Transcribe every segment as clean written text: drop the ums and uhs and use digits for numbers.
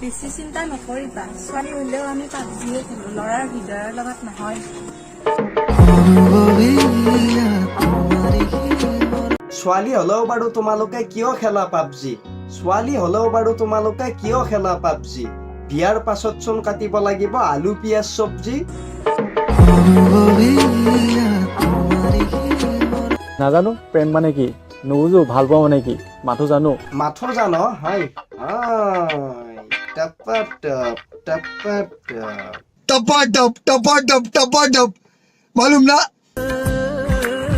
বেছি চিন্তা নকৰিবা ছোৱালী হ'লেও আমি পাবজিয়ে খেলো ল'ৰাৰ হৃদয়ৰ লগত নহয় ছোৱালী হ'লেও বাৰু তোমালোকে কিয় খেলা পাবজি ছোৱালী হ'লেও বাৰু তোমালোকে কিয় খেলা পাবজি বিয়াৰ পাছত চোন কাটিব লাগিব আলু পিয়াজ চব্জি নাজানো প্ৰেম মানে কি নুবুজো ভাল পাওঁ মানে কি মাথো জানো হয় टपाटप मालूम ना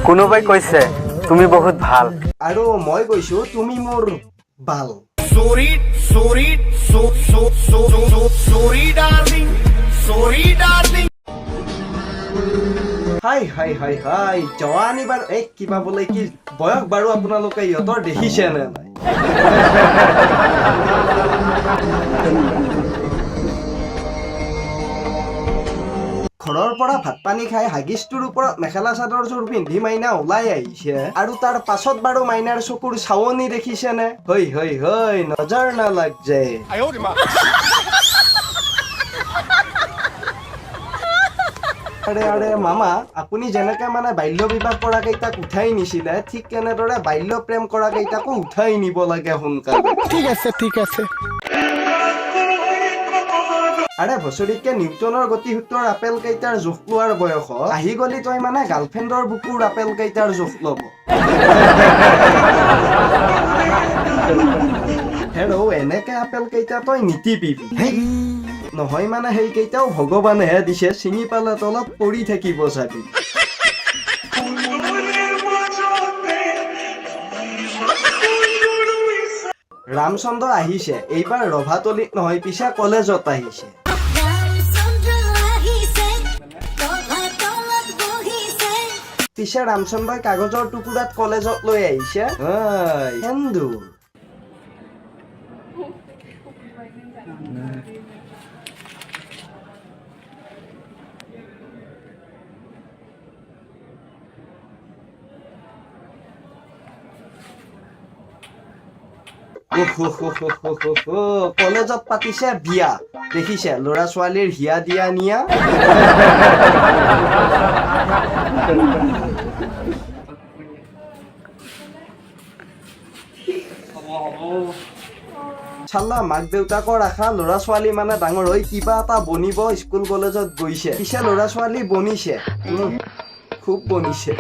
কোনোবাই কৈছে তুমি বহুত ভাল আৰু মই কৈছো তুমি মোৰ বাল হাই জৱানী বাৰু কিবা বোলে কি বয়স বাৰু আপোনালোকে ইহঁতৰ দেখিছে নে নাই ঘৰৰ পৰা ভাত পানী খাই হাগিছটোৰ ওপৰত মেখেলা চাদৰ জোৰ পিন্ধি মাইনা ওলাই আহিছে আৰু তাৰ পাছত বাৰু মাইনাৰ চকুৰ চাৱনি দেখিছে নে হয় নজৰ নালাগ যায় আৰে মামা আপুনি যেনেকে মানে বাল্য বিবাহ কৰা কেইটাক উঠাই নিছিলে ঠিক তেনেদৰে বাল্য প্ৰেম কৰা কেইটাকো উঠাই নিব লাগে সোনকালে ठीक है আৰে বছৰিকে নিউটনৰ গতিসূত্ৰৰ আপেল কেইটাৰ জোখ লোৱাৰ বয়স আহি গলি তই মানে গাৰ্লফ্ৰেণ্ডৰ বুকুৰ আপেল কেইটাৰ জোখ ল'ব হেৰৌ এনেকে আপেল কেইটা তই নিটিপিবি নহয় মানে সেইকেইটাও ভগৱানেহে দিছে ছিঙি পালে তলত পৰি থাকিব চাবি ৰামচন্দ্ৰ আহিছে এইবাৰ ৰভাতলিত নহয় পিছে কলেজত আহিছে পিছে ৰামচন্দ্ৰই কাগজৰ টুকুৰাত কলেজত লৈ আহিছে সেন্দুৰ কলেজত পাতিছে বিয়া দেখিছে ল'ৰা ছোৱালীৰ হিয়া দিয়া নিয়া চাল্লা মাক দেউতাকৰ আশা ল'ৰা ছোৱালী মানে ডাঙৰ হৈ কিবা এটা বনিব স্কুল কলেজত গৈছে পিছে ল'ৰা ছোৱালী বনিছে খুব বনিছে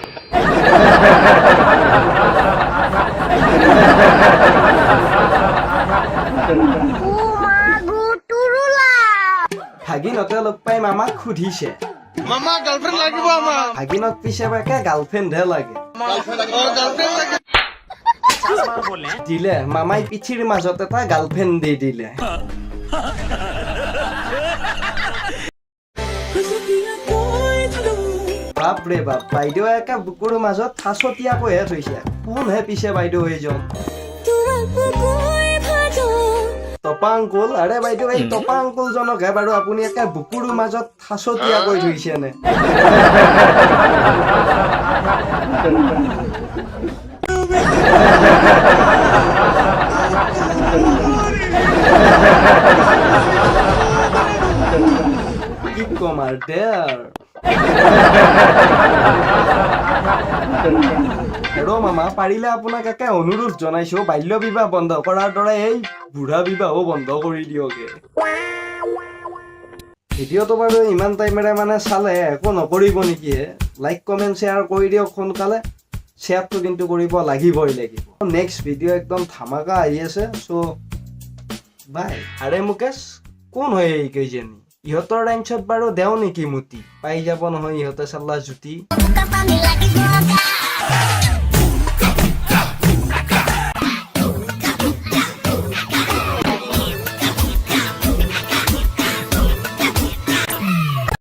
ভাগিনতে লগ পাই মামাক সুধিছে मामा गर्लफ्रेंड লাগিব আমার ভাগিনক পিছে বাকে গাৰ্লফ্ৰেণ্ডহে লাগে দিলে মামাই পিঠিৰ মাজত এটা গাৰ্লফ্ৰেণ্ড দি দিলে বাপৰে বাপ বাইদেউ একে বুকুৰ মাজত ফাঁচতীয়াকৈহে থৈছে কোনহে পিছে বাইদেউ এইজন টপা আংকুল আৰে বাইদেউ এই টপা আংকুল জনকহে বাৰু আপুনি একে বুকুৰ মাজত ফাঁচতীয়াকৈ থৈছে নে কি কম আৰু দেৰ হেৰ' মামা পাৰিলে আপোনাক একে অনুৰোধ জনাইছো বাল্য বিবাহ বন্ধ কৰাৰ দৰে এই বুঢ়া বিবাহো বন্ধ কৰি দিয়কে ভিডিঅ'টো বাৰু ইমান টাইমেৰে মানে চালে একো নকৰিব নেকি লাইক কমেণ্ট শ্বেয়াৰ কৰি দিয়ক সোনকালে শ্বেয়াৰটো কিন্তু কৰিব লাগিব নেক্সট ভিডিঅ' একদম ধামাকা আহি আছে চ' বাই আৰে মুকেশ কোন হয় এইকেইজনী ইহঁতৰ ৰেঞ্চত বাৰু দেও নেকি মুতি পাই যাব নহয় ইহঁতে চাল্লা জুতি